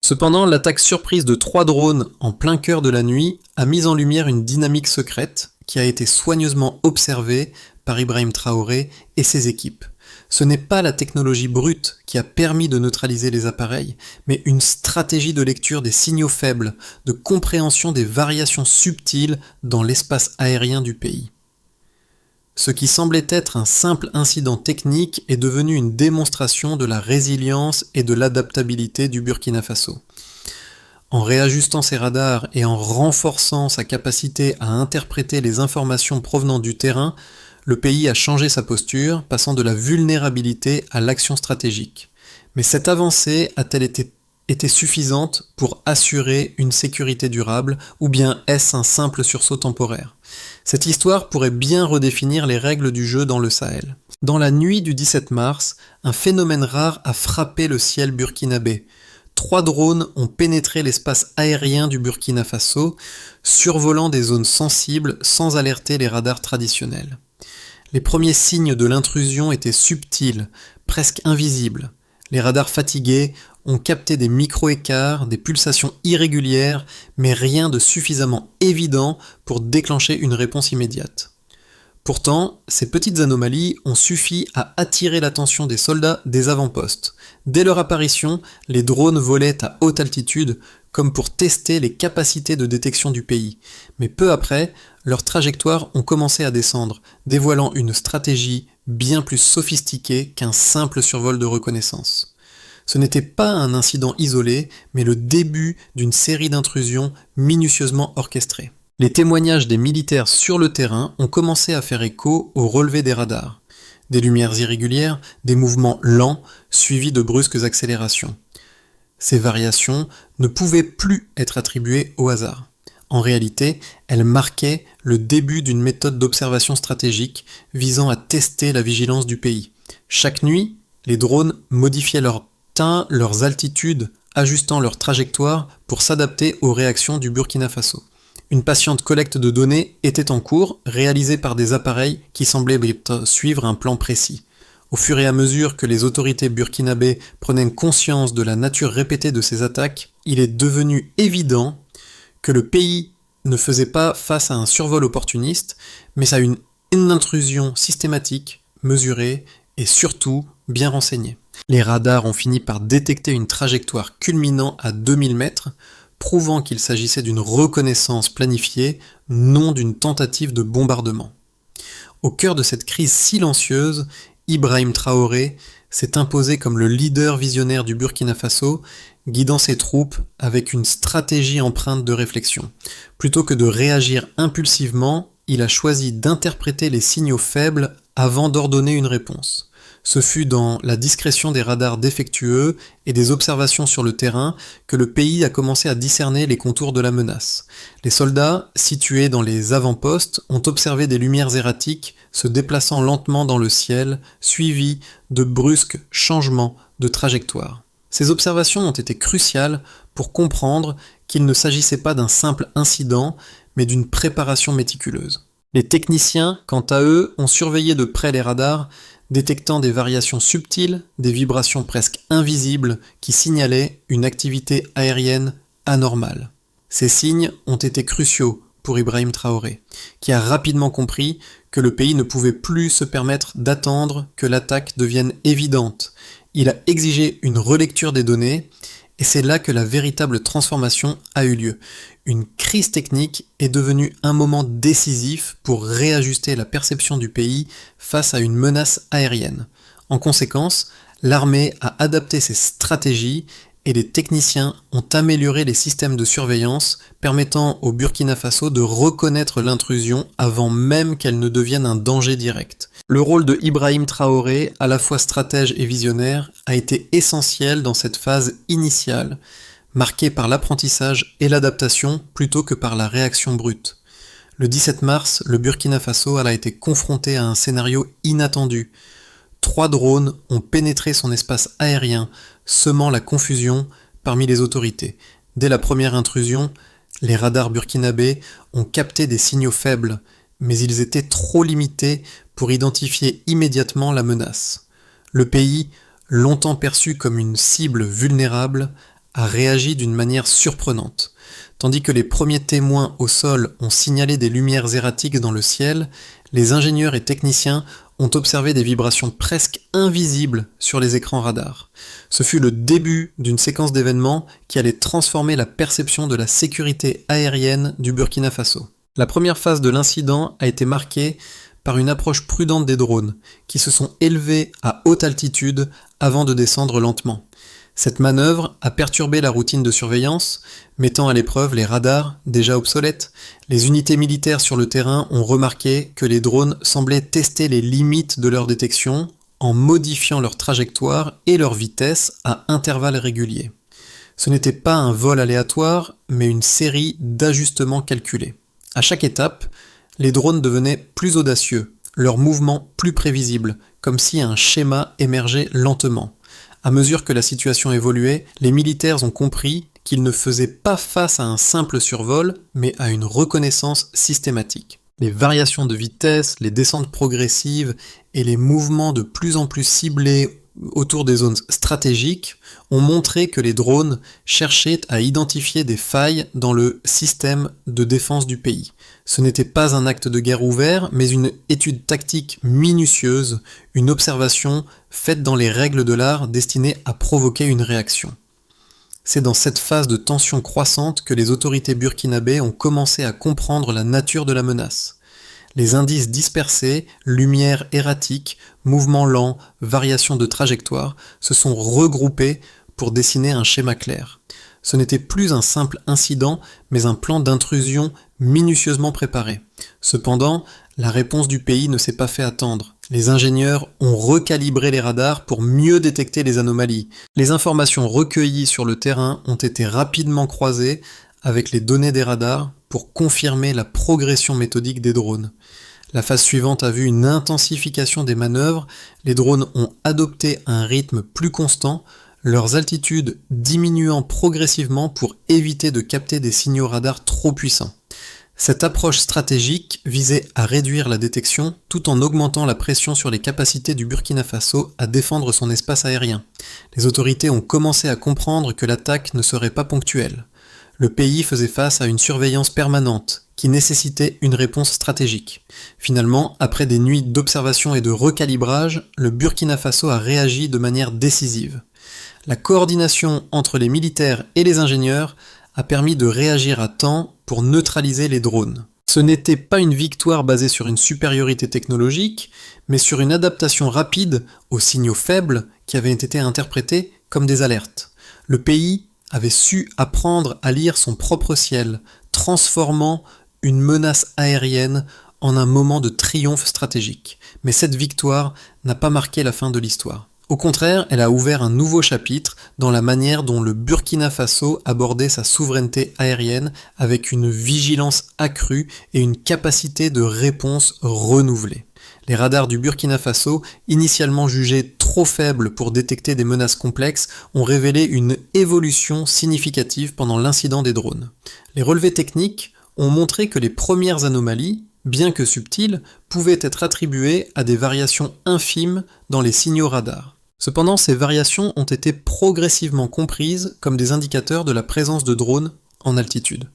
Cependant, l'attaque surprise de 3 drones en plein cœur de la nuit a mis en lumière une dynamique secrète qui a été soigneusement observée par Ibrahim Traoré et ses équipes. Ce n'est pas la technologie brute qui a permis de neutraliser les appareils, mais une stratégie de lecture des signaux faibles, de compréhension des variations subtiles dans l'espace aérien du pays. Ce qui semblait être un simple incident technique est devenu une démonstration de la résilience et de l'adaptabilité du Burkina Faso. En réajustant ses radars et en renforçant sa capacité à interpréter les informations provenant du terrain, le pays a changé sa posture, passant de la vulnérabilité à l'action stratégique. Mais cette avancée a-t-elle été suffisante pour assurer une sécurité durable, ou bien est-ce un simple sursaut temporaire ? Cette histoire pourrait bien redéfinir les règles du jeu dans le Sahel. Dans la nuit du 17 mars, un phénomène rare a frappé le ciel burkinabé. 3 drones ont pénétré l'espace aérien du Burkina Faso, survolant des zones sensibles sans alerter les radars traditionnels. Les premiers signes de l'intrusion étaient subtils, presque invisibles. Les radars fatigués ont capté des micro-écarts, des pulsations irrégulières, mais rien de suffisamment évident pour déclencher une réponse immédiate. Pourtant, ces petites anomalies ont suffi à attirer l'attention des soldats des avant-postes. Dès leur apparition, les drones volaient à haute altitude, comme pour tester les capacités de détection du pays. Mais peu après, leurs trajectoires ont commencé à descendre, dévoilant une stratégie bien plus sophistiquée qu'un simple survol de reconnaissance. Ce n'était pas un incident isolé, mais le début d'une série d'intrusions minutieusement orchestrées. Les témoignages des militaires sur le terrain ont commencé à faire écho au relevé des radars. Des lumières irrégulières, des mouvements lents, suivis de brusques accélérations. Ces variations ne pouvaient plus être attribuées au hasard. En réalité, elles marquaient le début d'une méthode d'observation stratégique visant à tester la vigilance du pays. Chaque nuit, les drones modifiaient leur teint, leurs altitudes, ajustant leur trajectoire pour s'adapter aux réactions du Burkina Faso. Une patiente collecte de données était en cours, réalisée par des appareils qui semblaient suivre un plan précis. Au fur et à mesure que les autorités burkinabées prenaient conscience de la nature répétée de ces attaques, il est devenu évident que le pays ne faisait pas face à un survol opportuniste, mais à une intrusion systématique, mesurée et surtout bien renseignée. Les radars ont fini par détecter une trajectoire culminant à 2000 mètres, prouvant qu'il s'agissait d'une reconnaissance planifiée, non d'une tentative de bombardement. Au cœur de cette crise silencieuse, Ibrahim Traoré s'est imposé comme le leader visionnaire du Burkina Faso, guidant ses troupes avec une stratégie empreinte de réflexion. Plutôt que de réagir impulsivement, il a choisi d'interpréter les signaux faibles avant d'ordonner une réponse. Ce fut dans la discrétion des radars défectueux et des observations sur le terrain que le pays a commencé à discerner les contours de la menace. Les soldats, situés dans les avant-postes, ont observé des lumières erratiques se déplaçant lentement dans le ciel, suivies de brusques changements de trajectoire. Ces observations ont été cruciales pour comprendre qu'il ne s'agissait pas d'un simple incident, mais d'une préparation méticuleuse. Les techniciens, quant à eux, ont surveillé de près les radars, détectant des variations subtiles, des vibrations presque invisibles qui signalaient une activité aérienne anormale. Ces signes ont été cruciaux pour Ibrahim Traoré, qui a rapidement compris que le pays ne pouvait plus se permettre d'attendre que l'attaque devienne évidente. Il a exigé une relecture des données, et c'est là que la véritable transformation a eu lieu. Une crise technique est devenue un moment décisif pour réajuster la perception du pays face à une menace aérienne. En conséquence, l'armée a adapté ses stratégies et les techniciens ont amélioré les systèmes de surveillance permettant au Burkina Faso de reconnaître l'intrusion avant même qu'elle ne devienne un danger direct. Le rôle de Ibrahim Traoré, à la fois stratège et visionnaire, a été essentiel dans cette phase initiale, marquée par l'apprentissage et l'adaptation plutôt que par la réaction brute. Le 17 mars, le Burkina Faso a été confronté à un scénario inattendu. 3 drones ont pénétré son espace aérien, semant la confusion parmi les autorités. Dès la première intrusion, les radars burkinabés ont capté des signaux faibles, mais ils étaient trop limités pour identifier immédiatement la menace. Le pays, longtemps perçu comme une cible vulnérable, a réagi d'une manière surprenante. Tandis que les premiers témoins au sol ont signalé des lumières erratiques dans le ciel, les ingénieurs et techniciens ont observé des vibrations presque invisibles sur les écrans radars. Ce fut le début d'une séquence d'événements qui allait transformer la perception de la sécurité aérienne du Burkina Faso. La première phase de l'incident a été marquée par une approche prudente des drones, qui se sont élevés à haute altitude avant de descendre lentement. Cette manœuvre a perturbé la routine de surveillance, mettant à l'épreuve les radars déjà obsolètes. Les unités militaires sur le terrain ont remarqué que les drones semblaient tester les limites de leur détection en modifiant leur trajectoire et leur vitesse à intervalles réguliers. Ce n'était pas un vol aléatoire, mais une série d'ajustements calculés. À chaque étape, les drones devenaient plus audacieux, leurs mouvements plus prévisibles, comme si un schéma émergeait lentement. À mesure que la situation évoluait, les militaires ont compris qu'ils ne faisaient pas face à un simple survol, mais à une reconnaissance systématique. Les variations de vitesse, les descentes progressives et les mouvements de plus en plus ciblés autour des zones stratégiques ont montré que les drones cherchaient à identifier des failles dans le système de défense du pays. Ce n'était pas un acte de guerre ouvert, mais une étude tactique minutieuse, une observation faite dans les règles de l'art destinée à provoquer une réaction. C'est dans cette phase de tension croissante que les autorités burkinabées ont commencé à comprendre la nature de la menace. Les indices dispersés, lumière erratique, mouvements lents, variations de trajectoire, se sont regroupés pour dessiner un schéma clair. Ce n'était plus un simple incident, mais un plan d'intrusion minutieusement préparé. Cependant, la réponse du pays ne s'est pas fait attendre. Les ingénieurs ont recalibré les radars pour mieux détecter les anomalies. Les informations recueillies sur le terrain ont été rapidement croisées avec les données des radars pour confirmer la progression méthodique des drones. La phase suivante a vu une intensification des manœuvres, les drones ont adopté un rythme plus constant, leurs altitudes diminuant progressivement pour éviter de capter des signaux radars trop puissants. Cette approche stratégique visait à réduire la détection tout en augmentant la pression sur les capacités du Burkina Faso à défendre son espace aérien. Les autorités ont commencé à comprendre que l'attaque ne serait pas ponctuelle. Le pays faisait face à une surveillance permanente qui nécessitait une réponse stratégique. Finalement, après des nuits d'observation et de recalibrage, le Burkina Faso a réagi de manière décisive. La coordination entre les militaires et les ingénieurs a permis de réagir à temps pour neutraliser les drones. Ce n'était pas une victoire basée sur une supériorité technologique, mais sur une adaptation rapide aux signaux faibles qui avaient été interprétés comme des alertes. Le pays avait su apprendre à lire son propre ciel, transformant une menace aérienne en un moment de triomphe stratégique. Mais cette victoire n'a pas marqué la fin de l'histoire. Au contraire, elle a ouvert un nouveau chapitre dans la manière dont le Burkina Faso abordait sa souveraineté aérienne avec une vigilance accrue et une capacité de réponse renouvelée. Les radars du Burkina Faso, initialement jugés trop faibles pour détecter des menaces complexes, ont révélé une évolution significative pendant l'incident des drones. Les relevés techniques ont montré que les premières anomalies, bien que subtiles, pouvaient être attribuées à des variations infimes dans les signaux radars. Cependant, ces variations ont été progressivement comprises comme des indicateurs de la présence de drones en altitude.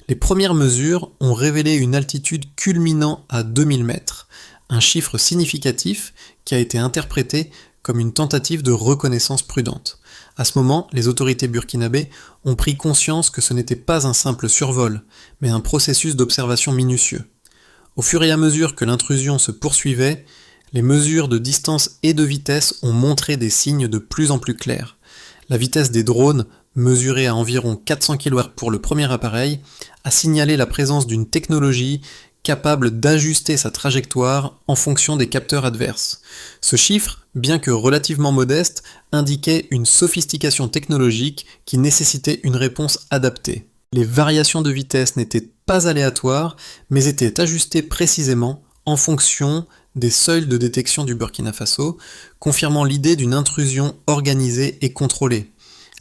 Les premières mesures ont révélé une altitude culminant à 2000 mètres, un chiffre significatif qui a été interprété comme une tentative de reconnaissance prudente. À ce moment, les autorités burkinabées ont pris conscience que ce n'était pas un simple survol, mais un processus d'observation minutieux. Au fur et à mesure que l'intrusion se poursuivait, les mesures de distance et de vitesse ont montré des signes de plus en plus clairs. La vitesse des drones, mesurée à environ 400 km/h pour le premier appareil, a signalé la présence d'une technologie capable d'ajuster sa trajectoire en fonction des capteurs adverses. Ce chiffre, bien que relativement modeste, indiquait une sophistication technologique qui nécessitait une réponse adaptée. Les variations de vitesse n'étaient pas aléatoires, mais étaient ajustées précisément en fonction des seuils de détection du Burkina Faso, confirmant l'idée d'une intrusion organisée et contrôlée.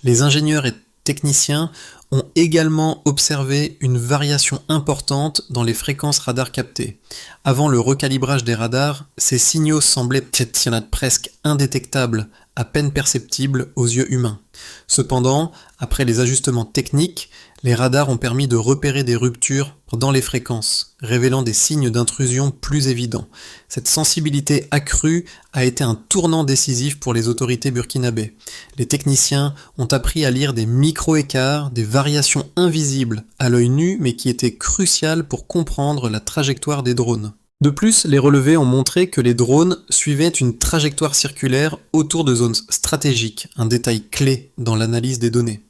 Les ingénieurs et techniciens ont également observé une variation importante dans les fréquences radars captées. Avant le recalibrage des radars, ces signaux semblaient presque indétectables à peine perceptibles aux yeux humains. Cependant, après les ajustements techniques, les radars ont permis de repérer des ruptures dans les fréquences, révélant des signes d'intrusion plus évidents. Cette sensibilité accrue a été un tournant décisif pour les autorités burkinabées. Les techniciens ont appris à lire des micro-écarts, des variations invisibles à l'œil nu, mais qui étaient cruciales pour comprendre la trajectoire des drones. De plus, les relevés ont montré que les drones suivaient une trajectoire circulaire autour de zones stratégiques, un détail clé dans l'analyse des données.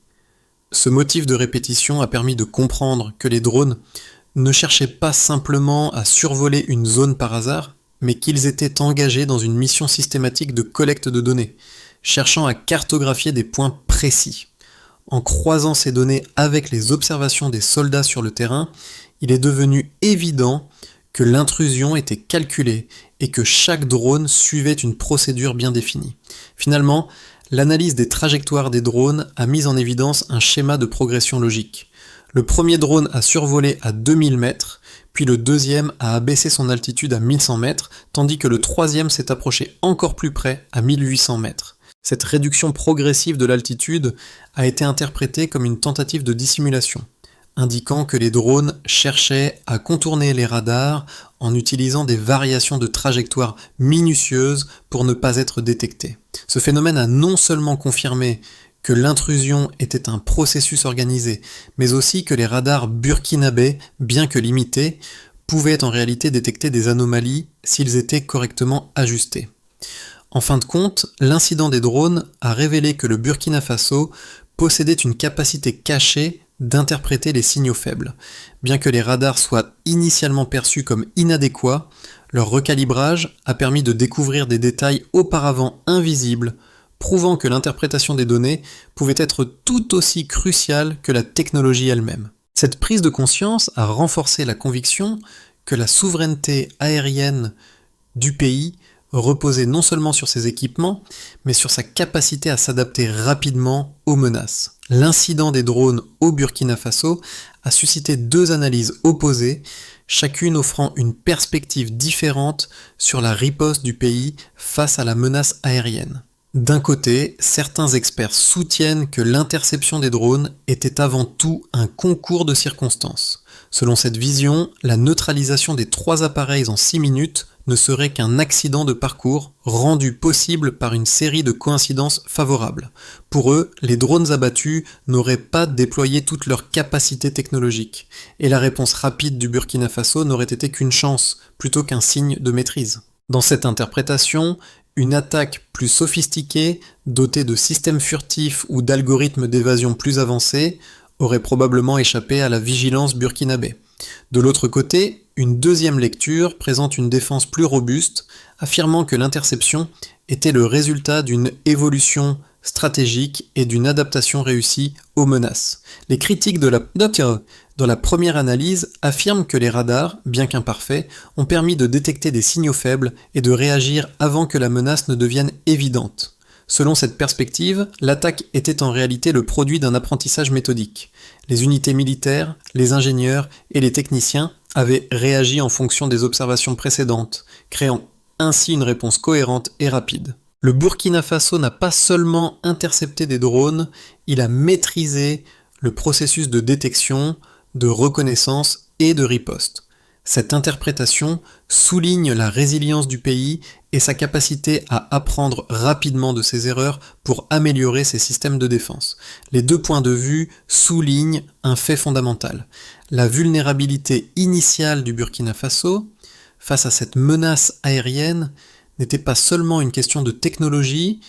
Ce motif de répétition a permis de comprendre que les drones ne cherchaient pas simplement à survoler une zone par hasard, mais qu'ils étaient engagés dans une mission systématique de collecte de données, cherchant à cartographier des points précis. En croisant ces données avec les observations des soldats sur le terrain, il est devenu évident que l'intrusion était calculée et que chaque drone suivait une procédure bien définie. Finalement, l'analyse des trajectoires des drones a mis en évidence un schéma de progression logique. Le premier drone a survolé à 2000 mètres, puis le deuxième a abaissé son altitude à 1100 mètres, tandis que le troisième s'est approché encore plus près à 1800 mètres. Cette réduction progressive de l'altitude a été interprétée comme une tentative de dissimulation, indiquant que les drones cherchaient à contourner les radars en utilisant des variations de trajectoire minutieuses pour ne pas être détectés. Ce phénomène a non seulement confirmé que l'intrusion était un processus organisé, mais aussi que les radars burkinabés, bien que limités, pouvaient en réalité détecter des anomalies s'ils étaient correctement ajustés. En fin de compte, l'incident des drones a révélé que le Burkina Faso possédait une capacité cachée d'interpréter les signaux faibles. Bien que les radars soient initialement perçus comme inadéquats, leur recalibrage a permis de découvrir des détails auparavant invisibles, prouvant que l'interprétation des données pouvait être tout aussi cruciale que la technologie elle-même. Cette prise de conscience a renforcé la conviction que la souveraineté aérienne du pays reposait non seulement sur ses équipements, mais sur sa capacité à s'adapter rapidement aux menaces. L'incident des drones au Burkina Faso a suscité deux analyses opposées, chacune offrant une perspective différente sur la riposte du pays face à la menace aérienne. D'un côté, certains experts soutiennent que l'interception des drones était avant tout un concours de circonstances. Selon cette vision, la neutralisation des 3 appareils en 6 minutes ne serait qu'un accident de parcours rendu possible par une série de coïncidences favorables. Pour eux, les drones abattus n'auraient pas déployé toute leur capacité technologique, et la réponse rapide du Burkina Faso n'aurait été qu'une chance, plutôt qu'un signe de maîtrise. Dans cette interprétation, une attaque plus sophistiquée, dotée de systèmes furtifs ou d'algorithmes d'évasion plus avancés, aurait probablement échappé à la vigilance burkinabé. De l'autre côté, une deuxième lecture présente une défense plus robuste, affirmant que l'interception était le résultat d'une évolution stratégique et d'une adaptation réussie aux menaces. Les critiques dans la première analyse affirment que les radars, bien qu'imparfaits, ont permis de détecter des signaux faibles et de réagir avant que la menace ne devienne évidente. Selon cette perspective, l'attaque était en réalité le produit d'un apprentissage méthodique. Les unités militaires, les ingénieurs et les techniciens avaient réagi en fonction des observations précédentes, créant ainsi une réponse cohérente et rapide. Le Burkina Faso n'a pas seulement intercepté des drones, il a maîtrisé le processus de détection, de reconnaissance et de riposte. Cette interprétation souligne la résilience du pays et sa capacité à apprendre rapidement de ses erreurs pour améliorer ses systèmes de défense. Les deux points de vue soulignent un fait fondamental. La vulnérabilité initiale du Burkina Faso face à cette menace aérienne n'était pas seulement une question de technologie,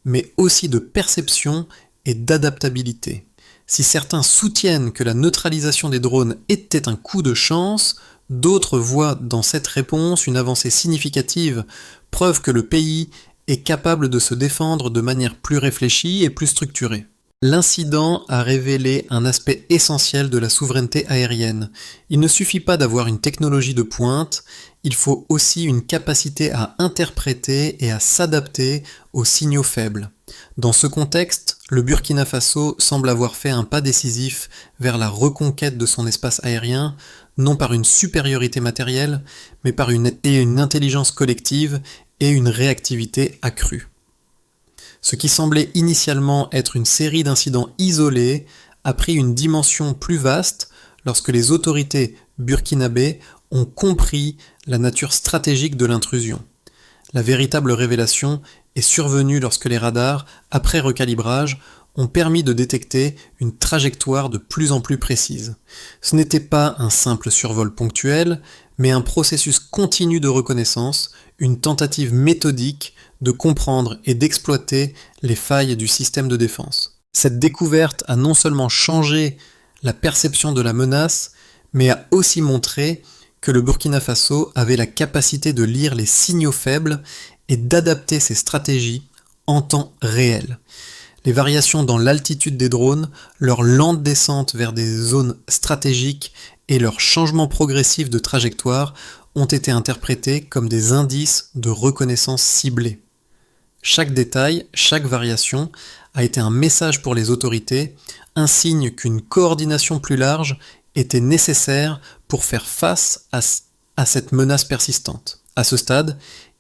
mais aussi de perception et d'adaptabilité. Si certains soutiennent que la neutralisation des drones était un coup de chance, d'autres voient dans cette réponse une avancée significative, preuve que le pays est capable de se défendre de manière plus réfléchie et plus structurée. L'incident a révélé un aspect essentiel de la souveraineté aérienne. Il ne suffit pas d'avoir une technologie de pointe, il faut aussi une capacité à interpréter et à s'adapter aux signaux faibles. Dans ce contexte, le Burkina Faso semble avoir fait un pas décisif vers la reconquête de son espace aérien, non par une supériorité matérielle, mais par une intelligence collective et une réactivité accrue. Ce qui semblait initialement être une série d'incidents isolés a pris une dimension plus vaste lorsque les autorités burkinabées ont compris la nature stratégique de l'intrusion. La véritable révélation est survenue lorsque les radars, après recalibrage, ont permis de détecter une trajectoire de plus en plus précise. Ce n'était pas un simple survol ponctuel, mais un processus continu de reconnaissance, une tentative méthodique de comprendre et d'exploiter les failles du système de défense. Cette découverte a non seulement changé la perception de la menace, mais a aussi montré que le Burkina Faso avait la capacité de lire les signaux faibles et d'adapter ses stratégies en temps réel. Les variations dans l'altitude des drones, leur lente descente vers des zones stratégiques et leur changement progressif de trajectoire ont été interprétés comme des indices de reconnaissance ciblée. Chaque détail, chaque variation a été un message pour les autorités, un signe qu'une coordination plus large était nécessaire pour faire face à cette menace persistante. À ce stade,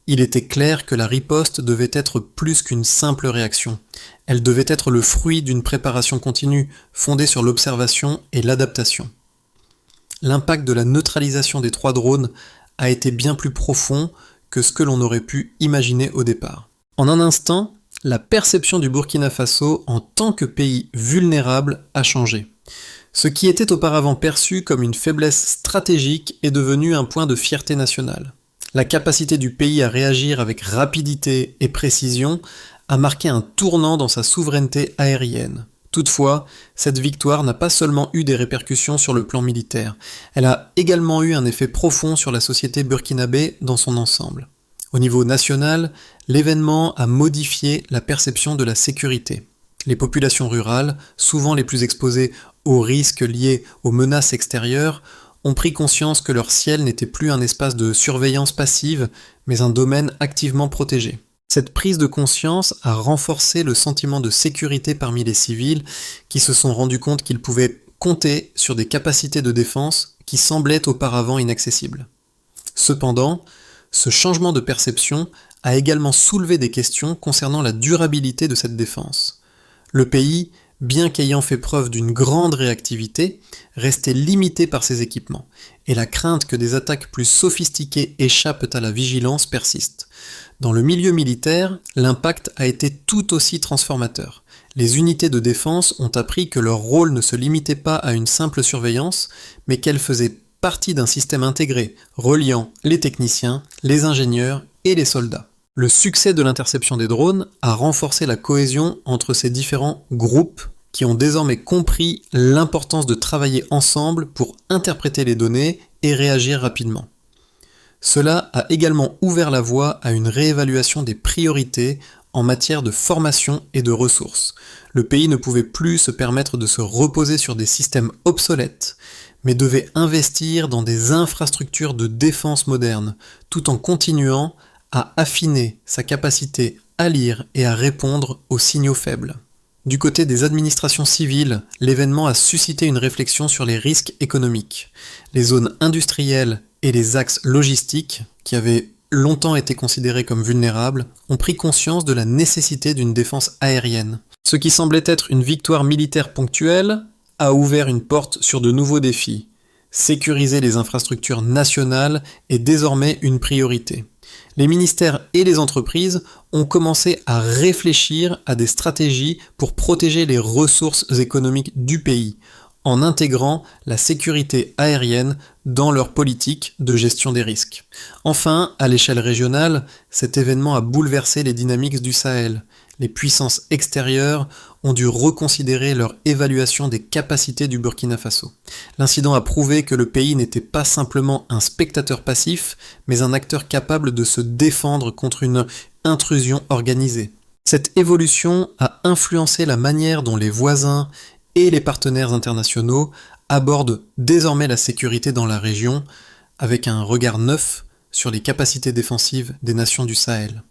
il était clair que la riposte devait être plus qu'une simple réaction. Elle devait être le fruit d'une préparation continue, fondée sur l'observation et l'adaptation. L'impact de la neutralisation des 3 drones a été bien plus profond que ce que l'on aurait pu imaginer au départ. En un instant, la perception du Burkina Faso en tant que pays vulnérable a changé. Ce qui était auparavant perçu comme une faiblesse stratégique est devenu un point de fierté nationale. La capacité du pays à réagir avec rapidité et précision a marqué un tournant dans sa souveraineté aérienne. Toutefois, cette victoire n'a pas seulement eu des répercussions sur le plan militaire, elle a également eu un effet profond sur la société burkinabé dans son ensemble. Au niveau national, l'événement a modifié la perception de la sécurité. Les populations rurales, souvent les plus exposées aux risques liés aux menaces extérieures, ont pris conscience que leur ciel n'était plus un espace de surveillance passive, mais un domaine activement protégé. Cette prise de conscience a renforcé le sentiment de sécurité parmi les civils qui se sont rendus compte qu'ils pouvaient compter sur des capacités de défense qui semblaient auparavant inaccessibles. Cependant, ce changement de perception a également soulevé des questions concernant la durabilité de cette défense. Le pays, bien qu'ayant fait preuve d'une grande réactivité, restait limité par ses équipements, et la crainte que des attaques plus sophistiquées échappent à la vigilance persiste. Dans le milieu militaire, l'impact a été tout aussi transformateur. Les unités de défense ont appris que leur rôle ne se limitait pas à une simple surveillance, mais qu'elles faisaient partie d'un système intégré, reliant les techniciens, les ingénieurs et les soldats. Le succès de l'interception des drones a renforcé la cohésion entre ces différents groupes qui ont désormais compris l'importance de travailler ensemble pour interpréter les données et réagir rapidement. Cela a également ouvert la voie à une réévaluation des priorités en matière de formation et de ressources. Le pays ne pouvait plus se permettre de se reposer sur des systèmes obsolètes, mais devait investir dans des infrastructures de défense modernes, tout en continuant à affiner sa capacité à lire et à répondre aux signaux faibles. Du côté des administrations civiles, l'événement a suscité une réflexion sur les risques économiques. Les zones industrielles et les axes logistiques, qui avaient longtemps été considérés comme vulnérables, ont pris conscience de la nécessité d'une défense aérienne. Ce qui semblait être une victoire militaire ponctuelle a ouvert une porte sur de nouveaux défis. Sécuriser les infrastructures nationales est désormais une priorité. Les ministères et les entreprises ont commencé à réfléchir à des stratégies pour protéger les ressources économiques du pays, en intégrant la sécurité aérienne dans leur politique de gestion des risques. Enfin, à l'échelle régionale, cet événement a bouleversé les dynamiques du Sahel. Les puissances extérieures ont dû reconsidérer leur évaluation des capacités du Burkina Faso. L'incident a prouvé que le pays n'était pas simplement un spectateur passif, mais un acteur capable de se défendre contre une intrusion organisée. Cette évolution a influencé la manière dont les voisins et les partenaires internationaux abordent désormais la sécurité dans la région, avec un regard neuf sur les capacités défensives des nations du Sahel.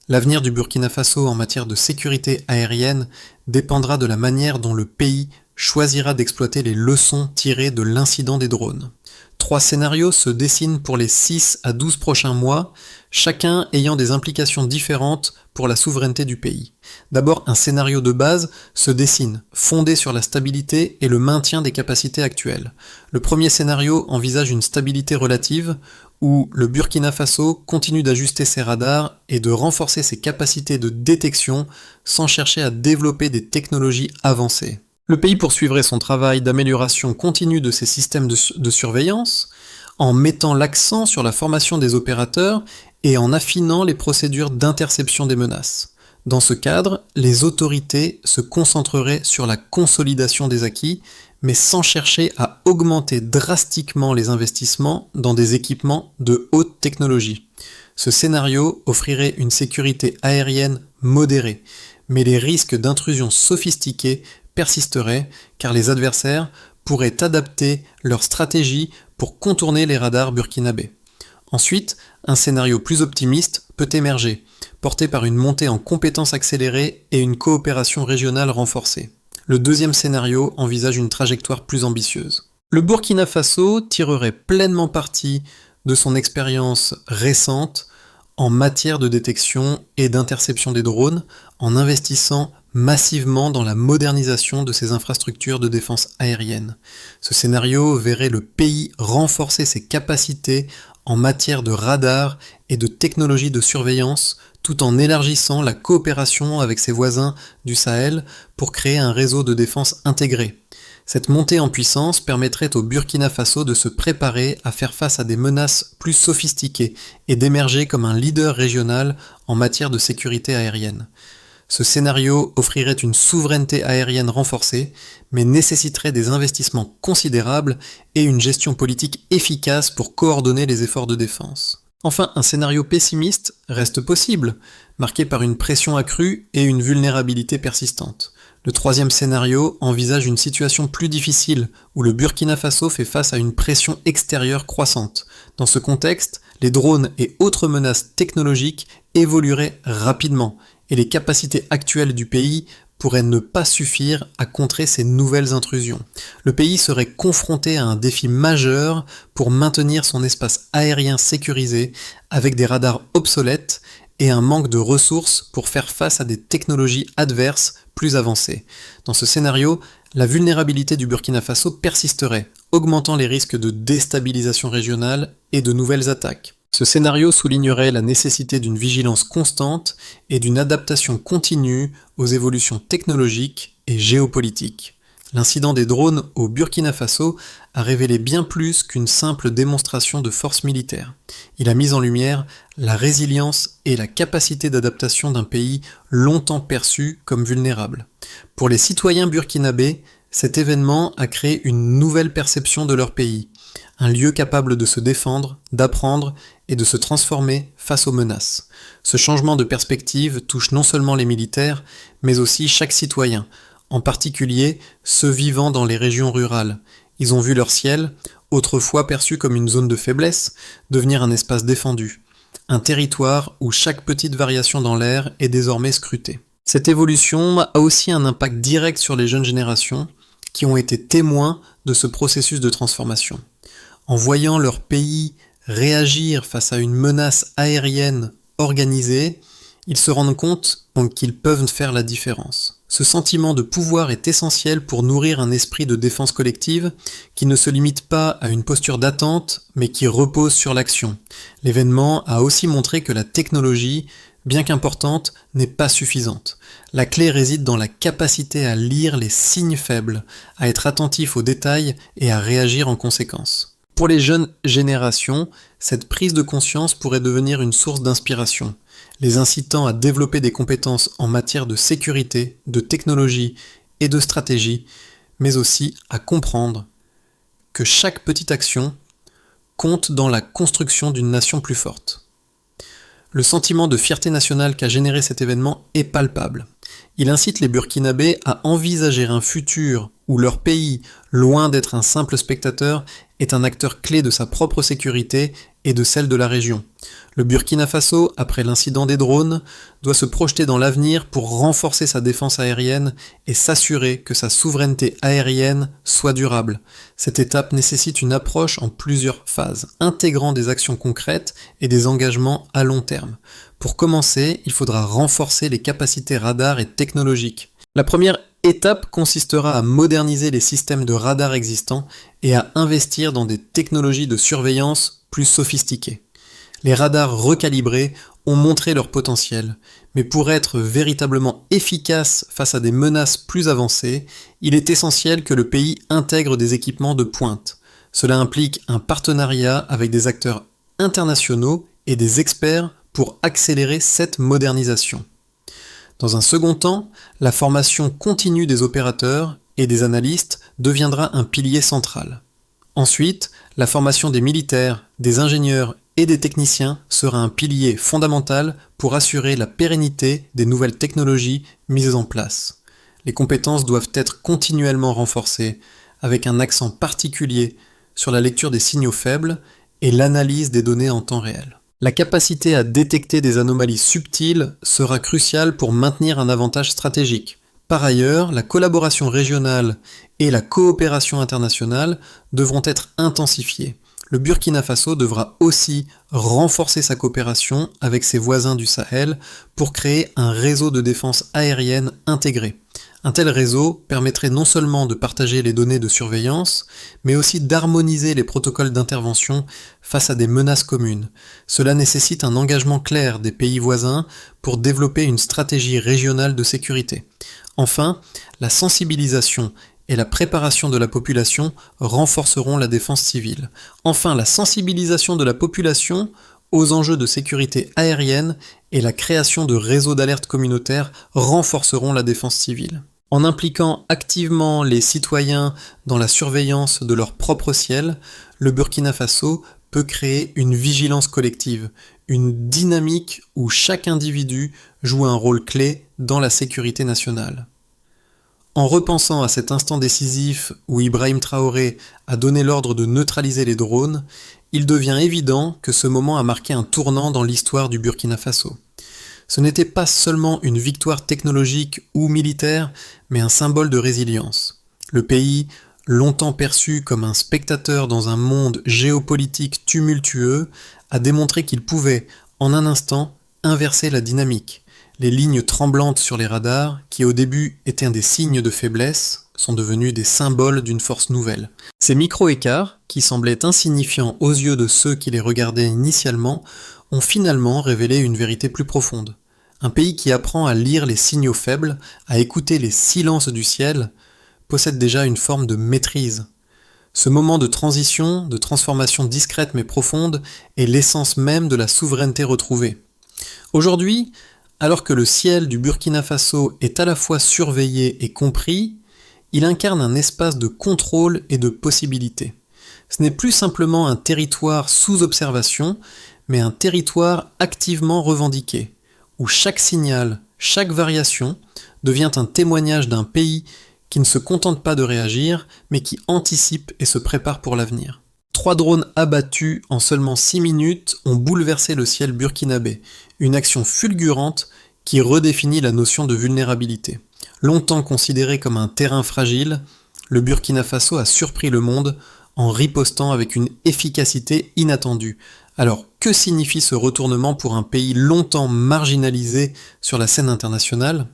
L'avenir du Burkina Faso en matière de sécurité aérienne dépendra de la manière dont le pays choisira d'exploiter les leçons tirées de l'incident des drones. 3 scénarios se dessinent pour les 6 à 12 prochains mois, chacun ayant des implications différentes pour la souveraineté du pays. D'abord, un scénario de base se dessine, fondé sur la stabilité et le maintien des capacités actuelles. Le premier scénario envisage une stabilité relative, où le Burkina Faso continue d'ajuster ses radars et de renforcer ses capacités de détection sans chercher à développer des technologies avancées. Le pays poursuivrait son travail d'amélioration continue de ses systèmes de surveillance, en mettant l'accent sur la formation des opérateurs et en affinant les procédures d'interception des menaces. Dans ce cadre, les autorités se concentreraient sur la consolidation des acquis, mais sans chercher à augmenter drastiquement les investissements dans des équipements de haute technologie. Ce scénario offrirait une sécurité aérienne modérée, mais les risques d'intrusion sophistiquées persisteraient car les adversaires pourraient adapter leur stratégie pour contourner les radars burkinabés. Ensuite, un scénario plus optimiste peut émerger, porté par une montée en compétences accélérée et une coopération régionale renforcée. Le deuxième scénario envisage une trajectoire plus ambitieuse. Le Burkina Faso tirerait pleinement parti de son expérience récente en matière de détection et d'interception des drones, en investissant massivement dans la modernisation de ses infrastructures de défense aérienne. Ce scénario verrait le pays renforcer ses capacités en matière de radar et de technologie de surveillance, tout en élargissant la coopération avec ses voisins du Sahel pour créer un réseau de défense intégré. Cette montée en puissance permettrait au Burkina Faso de se préparer à faire face à des menaces plus sophistiquées et d'émerger comme un leader régional en matière de sécurité aérienne. Ce scénario offrirait une souveraineté aérienne renforcée, mais nécessiterait des investissements considérables et une gestion politique efficace pour coordonner les efforts de défense. Enfin, un scénario pessimiste reste possible, marqué par une pression accrue et une vulnérabilité persistante. Le troisième scénario envisage une situation plus difficile, où le Burkina Faso fait face à une pression extérieure croissante. Dans ce contexte, les drones et autres menaces technologiques évolueraient rapidement, et les capacités actuelles du pays pourraient ne pas suffire à contrer ces nouvelles intrusions. Le pays serait confronté à un défi majeur pour maintenir son espace aérien sécurisé, avec des radars obsolètes et un manque de ressources pour faire face à des technologies adverses plus avancées. Dans ce scénario, la vulnérabilité du Burkina Faso persisterait, augmentant les risques de déstabilisation régionale et de nouvelles attaques. Ce scénario soulignerait la nécessité d'une vigilance constante et d'une adaptation continue aux évolutions technologiques et géopolitiques. L'incident des drones au Burkina Faso a révélé bien plus qu'une simple démonstration de force militaire. Il a mis en lumière la résilience et la capacité d'adaptation d'un pays longtemps perçu comme vulnérable. Pour les citoyens burkinabés, cet événement a créé une nouvelle perception de leur pays, un lieu capable de se défendre, d'apprendre et de se transformer face aux menaces. Ce changement de perspective touche non seulement les militaires, mais aussi chaque citoyen, en particulier ceux vivant dans les régions rurales. Ils ont vu leur ciel, autrefois perçu comme une zone de faiblesse, devenir un espace défendu, un territoire où chaque petite variation dans l'air est désormais scrutée. Cette évolution a aussi un impact direct sur les jeunes générations, qui ont été témoins de ce processus de transformation. En voyant leur pays réagir face à une menace aérienne organisée, ils se rendent compte qu'ils peuvent faire la différence. Ce sentiment de pouvoir est essentiel pour nourrir un esprit de défense collective qui ne se limite pas à une posture d'attente, mais qui repose sur l'action. L'événement a aussi montré que la technologie, bien qu'importante, n'est pas suffisante. La clé réside dans la capacité à lire les signes faibles, à être attentif aux détails et à réagir en conséquence. Pour les jeunes générations, cette prise de conscience pourrait devenir une source d'inspiration, les incitant à développer des compétences en matière de sécurité, de technologie et de stratégie, mais aussi à comprendre que chaque petite action compte dans la construction d'une nation plus forte. Le sentiment de fierté nationale qu'a généré cet événement est palpable. Il incite les Burkinabés à envisager un futur où leur pays, loin d'être un simple spectateur, est un acteur clé de sa propre sécurité et de celle de la région. Le Burkina Faso, après l'incident des drones, doit se projeter dans l'avenir pour renforcer sa défense aérienne et s'assurer que sa souveraineté aérienne soit durable. Cette étape nécessite une approche en plusieurs phases, intégrant des actions concrètes et des engagements à long terme. Pour commencer, il faudra renforcer les capacités radars et technologiques. La première étape consistera à moderniser les systèmes de radars existants et à investir dans des technologies de surveillance plus sophistiquées. Les radars recalibrés ont montré leur potentiel, mais pour être véritablement efficaces face à des menaces plus avancées, il est essentiel que le pays intègre des équipements de pointe. Cela implique un partenariat avec des acteurs internationaux et des experts pour accélérer cette modernisation. Dans un second temps, la formation continue des opérateurs et des analystes deviendra un pilier central. Ensuite, la formation des militaires, des ingénieurs et des techniciens sera un pilier fondamental pour assurer la pérennité des nouvelles technologies mises en place. Les compétences doivent être continuellement renforcées, avec un accent particulier sur la lecture des signaux faibles et l'analyse des données en temps réel. La capacité à détecter des anomalies subtiles sera cruciale pour maintenir un avantage stratégique. Par ailleurs, la collaboration régionale et la coopération internationale devront être intensifiées. Le Burkina Faso devra aussi renforcer sa coopération avec ses voisins du Sahel pour créer un réseau de défense aérienne intégré. Un tel réseau permettrait non seulement de partager les données de surveillance, mais aussi d'harmoniser les protocoles d'intervention face à des menaces communes. Cela nécessite un engagement clair des pays voisins pour développer une stratégie régionale de sécurité. Enfin, la sensibilisation et la préparation de la population renforceront la défense civile. Enfin, la sensibilisation de la population aux enjeux de sécurité aérienne et la création de réseaux d'alerte communautaires renforceront la défense civile. En impliquant activement les citoyens dans la surveillance de leur propre ciel, le Burkina Faso peut créer une vigilance collective, une dynamique où chaque individu joue un rôle clé dans la sécurité nationale. En repensant à cet instant décisif où Ibrahim Traoré a donné l'ordre de neutraliser les drones, il devient évident que ce moment a marqué un tournant dans l'histoire du Burkina Faso. Ce n'était pas seulement une victoire technologique ou militaire, mais un symbole de résilience. Le pays, longtemps perçu comme un spectateur dans un monde géopolitique tumultueux, a démontré qu'il pouvait, en un instant, inverser la dynamique. Les lignes tremblantes sur les radars, qui au début étaient des signes de faiblesse, sont devenus des symboles d'une force nouvelle. Ces micro-écarts, qui semblaient insignifiants aux yeux de ceux qui les regardaient initialement, ont finalement révélé une vérité plus profonde. Un pays qui apprend à lire les signaux faibles, à écouter les silences du ciel, possède déjà une forme de maîtrise. Ce moment de transition, de transformation discrète mais profonde, est l'essence même de la souveraineté retrouvée. Aujourd'hui, alors que le ciel du Burkina Faso est à la fois surveillé et compris, il incarne un espace de contrôle et de possibilités. Ce n'est plus simplement un territoire sous observation, mais un territoire activement revendiqué, où chaque signal, chaque variation devient un témoignage d'un pays qui ne se contente pas de réagir, mais qui anticipe et se prépare pour l'avenir. 3 drones abattus en seulement 6 minutes ont bouleversé le ciel burkinabé, une action fulgurante qui redéfinit la notion de vulnérabilité. Longtemps considéré comme un terrain fragile, le Burkina Faso a surpris le monde en ripostant avec une efficacité inattendue. Alors, que signifie ce retournement pour un pays longtemps marginalisé sur la scène internationale ?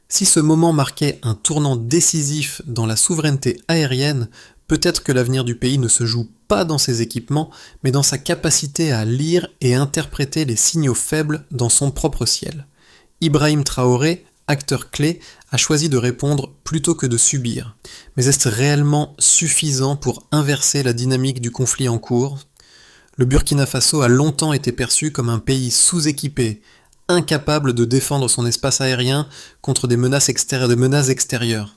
Si ce moment marquait un tournant décisif dans la souveraineté aérienne, peut-être que l'avenir du pays ne se joue pas dans ses équipements, mais dans sa capacité à lire et interpréter les signaux faibles dans son propre ciel. Ibrahim Traoré, acteur clé, a choisi de répondre plutôt que de subir. Mais est-ce réellement suffisant pour inverser la dynamique du conflit en cours ? Le Burkina Faso a longtemps été perçu comme un pays sous-équipé, incapable de défendre son espace aérien contre des menaces extérieures.